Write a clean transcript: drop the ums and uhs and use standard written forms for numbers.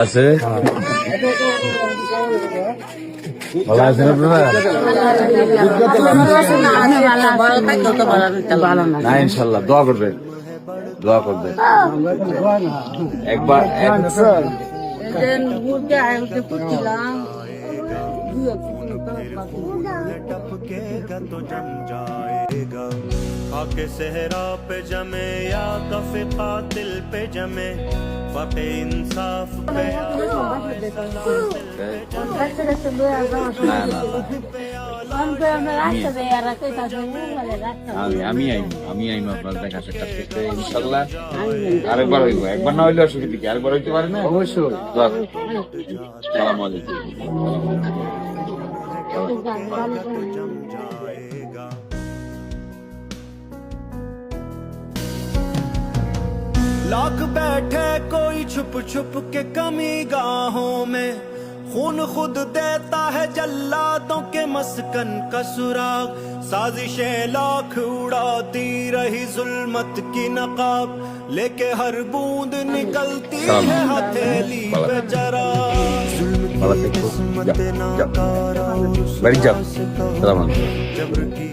আছে ভালো আছেন আপনারা? না ইনশাল্লাহ দোয়া করবেন, দোয়া করবেন। একবার आके सहरा पे जमे या कफे कातिल पे जमे फके इंसाफ पे আমি আইম আপনার দেখা সাক্ষাৎ করতে ইনশাল্লাহ। আরেকবার হইব, একবার না হইলে অসুবিধা কি, আরেকবার হইতে পারে না? অবশ্যই। আসসালামু আলাইকুম। लाख बैठे कोई छुप छुप के कमी गाहों में खून खुद देता है जल्लादों के मस्कन का सुराग साजिशें लाख उड़ाती रही जुल्मत की नकाब लेके हर बूंद निकलती है हथेली पे जरा जुल्म की किस्मत नाकारा बैठ जाओ। जबर की